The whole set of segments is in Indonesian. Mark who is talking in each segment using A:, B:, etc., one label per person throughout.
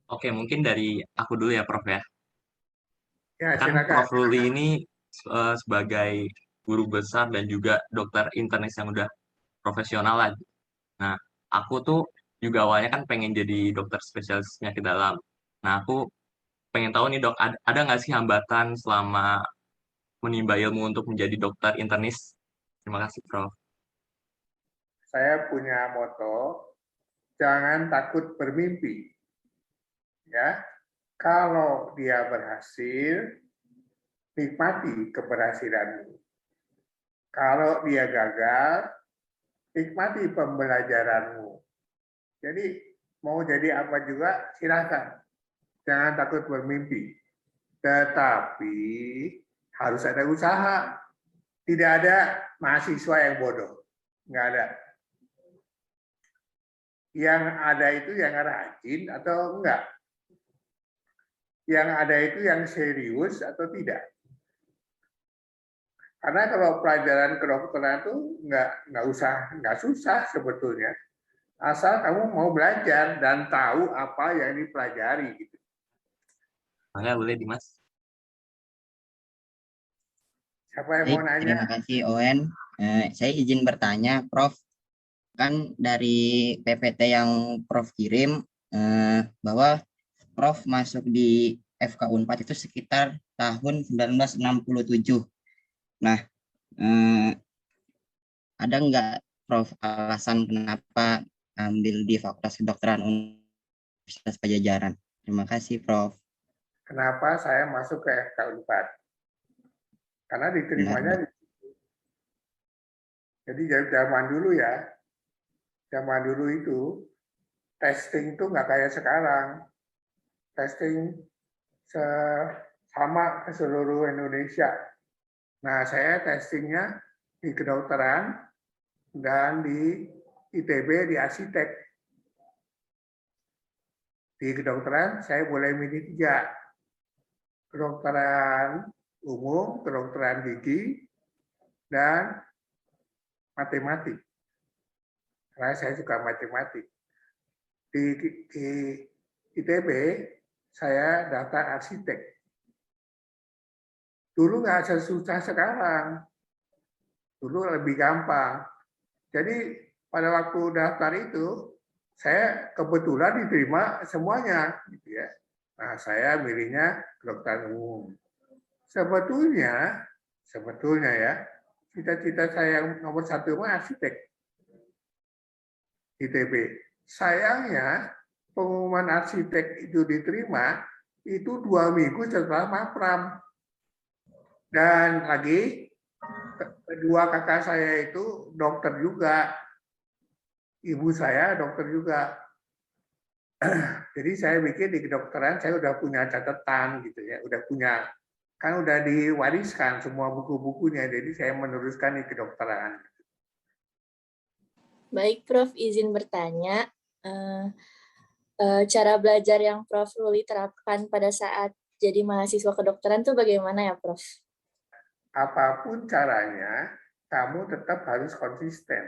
A: Oke, mungkin dari aku dulu ya, Prof ya.
B: Ya,
A: Kan
B: silakan.
A: Prof Ruli ini sebagai guru besar dan juga dokter internis yang udah profesional lah. Nah, aku tuh juga awalnya kan pengen jadi dokter spesialis penyakit dalam. Nah, aku pengen tahu nih dok, ada nggak sih hambatan selama menimba ilmu untuk menjadi dokter internis? Terima kasih, Prof.
B: Saya punya moto, jangan takut bermimpi. Ya, kalau dia berhasil, nikmati keberhasilanmu. Kalau dia gagal, nikmati pembelajaranmu. Jadi mau jadi apa juga silakan. Jangan takut bermimpi. Tetapi harus ada usaha. Tidak ada mahasiswa yang bodoh. Nggak ada. Yang ada itu yang rajin atau enggak. Yang ada itu yang serius atau tidak. Karena kalau pelajaran kedokteran itu nggak susah sebetulnya. Asal kamu mau belajar dan tahu apa yang dipelajari gitu.
A: Mangga boleh, Dimas.
B: Siapa yang
C: Baik,
B: mau nanya?
C: terima kasih Owen. Saya izin bertanya, Prof. Kan dari PPT yang Prof kirim bahwa Prof masuk di FK Unpad itu sekitar tahun 1967. Nah, eh, ada nggak Prof alasan kenapa ambil di Fakultas Kedokteran Universitas Pajajaran? Terima kasih, Prof.
B: Kenapa saya masuk ke FK Unpad? Karena
C: Benar,
B: diterimanya,
C: Dok.
B: jadi zaman dulu ya, zaman dulu itu testing itu nggak kayak sekarang. Testing sama ke seluruh Indonesia. Nah, saya testingnya di kedokteran dan di ITB di arsitek. Di kedokteran saya boleh milih 3. Kedokteran umum, kedokteran gigi, dan matematik. Karena saya suka matematik. Di ITB saya daftar arsitek. Dulu nggak sesusah sekarang. Dulu lebih gampang. Jadi pada waktu daftar itu saya kebetulan diterima semuanya, gitu ya. Nah, saya milihnya kedokteran umum. Sebetulnya, sebetulnya ya, cita-cita saya yang nomor 1 mah arsitek ITB. Sayangnya pengumuman arsitek itu diterima itu 2 minggu setelah mapram. Dan lagi kedua kakak saya itu dokter juga, ibu saya dokter juga. Jadi saya pikir di kedokteran saya udah punya catatan gitu ya, udah punya, kan udah diwariskan semua buku-bukunya, jadi saya meneruskan di kedokteran.
D: Baik, Prof, izin bertanya. Eh, cara belajar yang Prof Ruli terapkan pada saat jadi mahasiswa kedokteran tuh bagaimana ya, Prof?
B: Apapun caranya, kamu tetap harus konsisten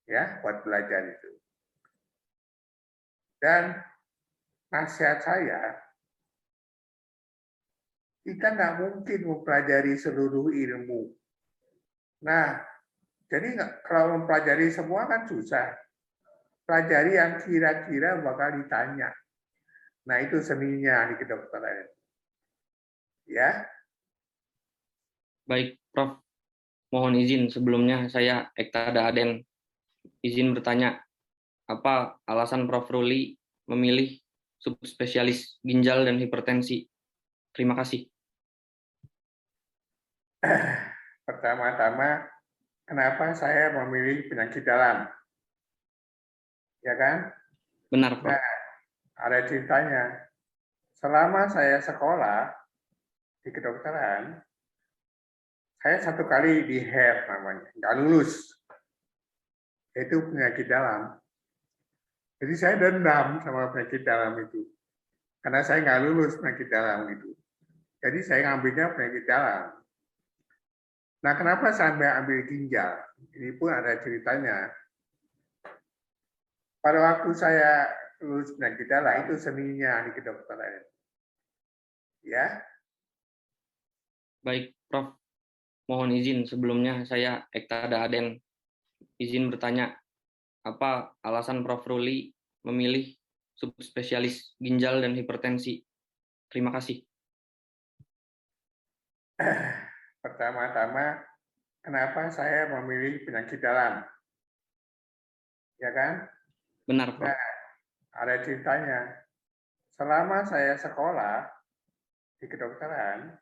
B: ya buat belajar itu. Dan nasihat saya, kita nggak mungkin mempelajari seluruh ilmu. Nah, jadi kalau mempelajari semua kan susah. Pelajari yang kira-kira bakal ditanya. Nah, itu seninya di kedokteran. Ya,
E: Baik, Prof. Mohon izin sebelumnya saya Ektada Aden izin bertanya, apa alasan Prof. Ruli memilih subspesialis ginjal dan hipertensi? Terima kasih.
B: pertama-tama kenapa saya memilih penyakit dalam? Ya kan?
E: Benar, Prof.
B: Nah, ada ceritanya. Selama saya sekolah di kedokteran, saya 1 kali di HER namanya, nggak lulus. Itu penyakit dalam. Jadi saya dendam sama penyakit dalam itu. Karena saya nggak lulus penyakit dalam itu. Jadi saya ngambilnya penyakit dalam. Nah, kenapa sampai ambil ginjal? Ini pun ada ceritanya. Pada waktu saya lulus penyakit dalam, itu seninya di kedokteran. Ya,
E: Baik, Prof. Mohon izin sebelumnya saya Ektada Aden izin bertanya, apa alasan Prof. Ruli memilih subspesialis ginjal dan hipertensi? Terima kasih.
B: pertama-tama kenapa saya memilih penyakit dalam? Ya kan?
E: Benar, Prof.
B: Nah, ada ceritanya. Selama saya sekolah di kedokteran,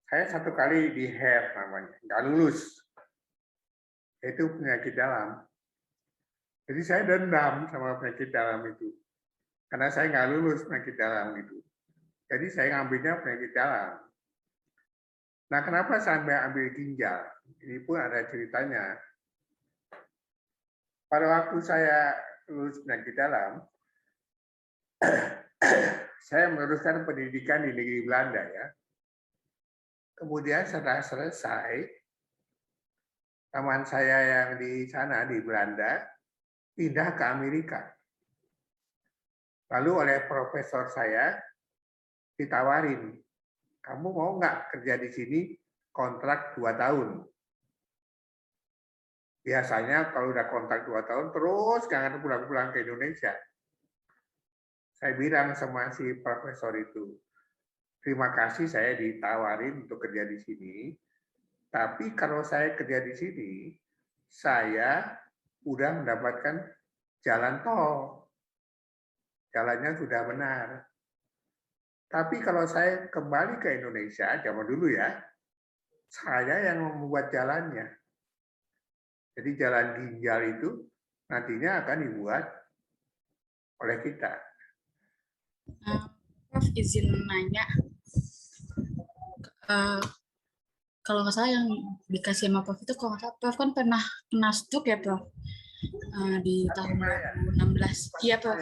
B: saya satu kali di HER namanya, nggak lulus. Itu penyakit dalam. Jadi saya dendam sama penyakit dalam itu. Karena saya nggak lulus penyakit dalam itu. Jadi saya ngambilnya penyakit dalam. Nah, kenapa sampai ambil ginjal? Ini pun ada ceritanya. Pada waktu saya lulus penyakit dalam, saya meneruskan pendidikan di negeri Belanda ya. Kemudian setelah selesai, teman saya yang di sana di Belanda pindah ke Amerika. Lalu oleh profesor saya ditawarin, kamu mau nggak kerja di sini kontrak 2 tahun? Biasanya kalau udah kontrak 2 tahun terus jangan pulang-pulang ke Indonesia. Saya bilang sama si profesor itu, terima kasih saya ditawarin untuk kerja di sini, tapi kalau saya kerja di sini, saya udah mendapatkan jalan tol. Jalannya sudah benar. Tapi kalau saya kembali ke Indonesia, zaman dulu ya, saya yang membuat jalannya. Jadi jalan ginjal itu nantinya akan dibuat oleh kita.
F: Prof, izin nanya, kalau nggak salah yang dikasih sama Prof itu, kalau nggak salah Prof kan pernah kena stroke ya Prof, di tahun 2016. Iya Prof.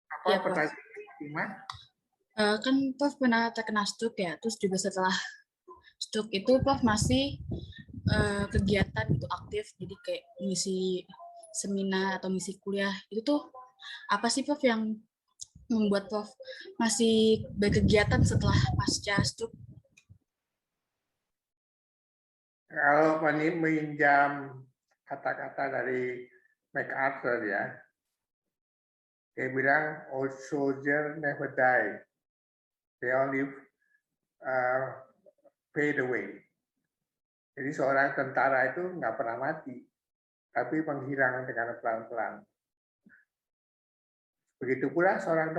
B: Apa
F: Iya, Prof.
B: pertanyaan?
F: Kan Prof pernah terkena stroke ya, terus juga setelah stroke itu Prof masih kegiatan itu aktif, jadi kayak ngisi seminar atau ngisi kuliah. Itu tuh apa sih Prof yang membuat Prof masih berkegiatan setelah pasca stroke?
B: Kalau meminjam kata-kata dari MacArthur ya, dia bilang old soldier never die, they only fade away. Jadi seorang tentara itu nggak pernah mati, tapi menghilang dengan pelan-pelan. Begitu pula seorang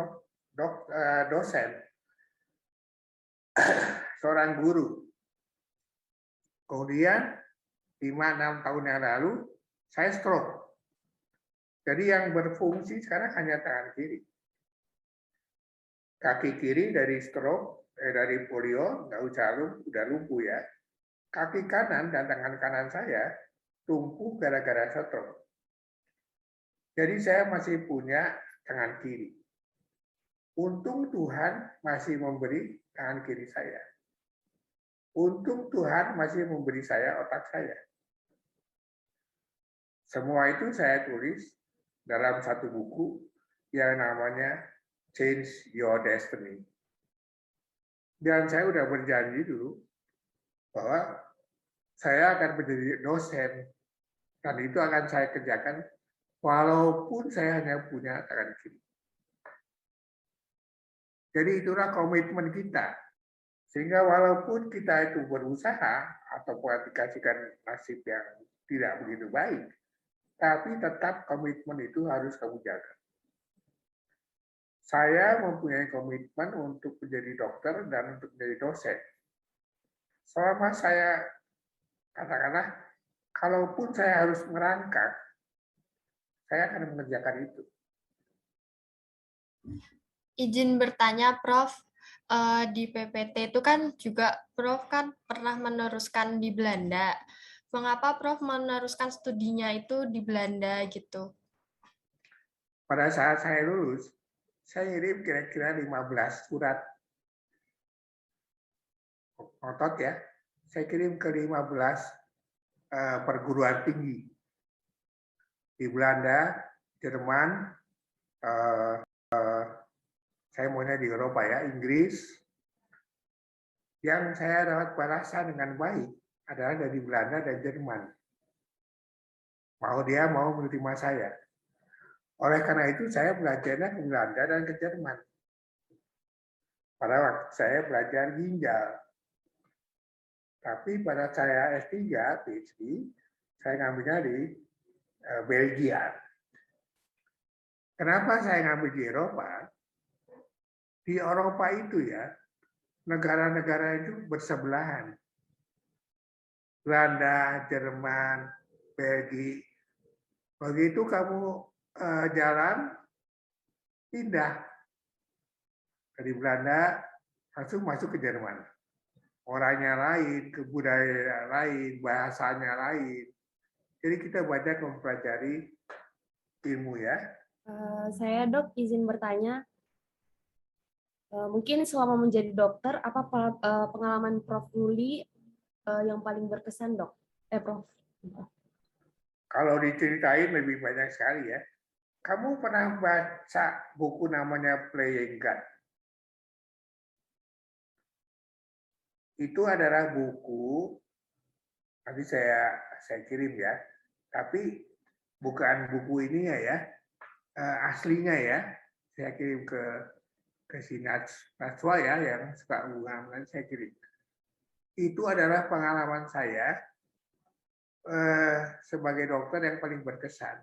B: dosen, seorang guru. Kemudian 5-6 tahun yang lalu saya stroke. Jadi yang berfungsi sekarang hanya tangan kiri. Kaki kiri dari stroke, dari polio, nggak usah udah lumpuh ya. Kaki kanan dan tangan kanan saya lumpuh gara-gara stroke. Jadi saya masih punya tangan kiri. Untung Tuhan masih memberi tangan kiri saya. Untung Tuhan masih memberi saya otak saya. Semua itu saya tulis dalam satu buku yang namanya Change Your Destiny. Dan saya sudah berjanji dulu bahwa saya akan menjadi dosen dan itu akan saya kerjakan walaupun saya hanya punya tangan kiri. Jadi itulah komitmen kita. Sehingga walaupun kita itu berusaha atau dikasihkan nasib yang tidak begitu baik, tapi tetap komitmen itu harus kamu jaga. Saya mempunyai komitmen untuk menjadi dokter dan untuk menjadi dosen. Selama saya, katakanlah, kalaupun saya harus merangkak, saya akan mengerjakan itu.
G: Izin bertanya, Prof, di PPT itu kan juga Prof kan pernah meneruskan di Belanda. Mengapa Prof meneruskan studinya itu di Belanda gitu?
B: Pada saat saya lulus, saya ngirim kira-kira 15 surat. Otot ya, saya kirim ke 15 perguruan tinggi. Di Belanda, Jerman, eh, saya maunya di Eropa ya, Inggris. Yang saya dapat balasan dengan baik adalah dari Belanda dan Jerman. Dia mau menerima saya. Oleh karena itu saya belajarnya ke Belanda dan ke Jerman. Pada waktu saya belajar ginjal. Tapi pada saya S3, PhD, saya ngambilnya di Belgia. Kenapa saya ngambil di Eropa? Di Eropa itu ya, negara-negara itu bersebelahan. Belanda, Jerman, Belgia. Begitu kamu jalan, pindah dari Belanda langsung masuk ke Jerman. Orangnya lain, kebudayaan lain, bahasanya lain. Jadi kita banyak mempelajari ilmu ya.
H: Saya Dok izin bertanya, mungkin selama menjadi dokter, apa pengalaman Prof. Ruli yang paling berkesan Dok? Prof.
B: Kalau diceritain lebih banyak sekali ya. Kamu pernah baca buku namanya Playing God? Itu adalah buku, nanti saya kirim ya. Tapi bukan buku ini ya, aslinya ya. Saya kirim ke si Najwa ya, yang suka ulang, nanti saya kirim. Itu adalah pengalaman saya sebagai dokter yang paling berkesan.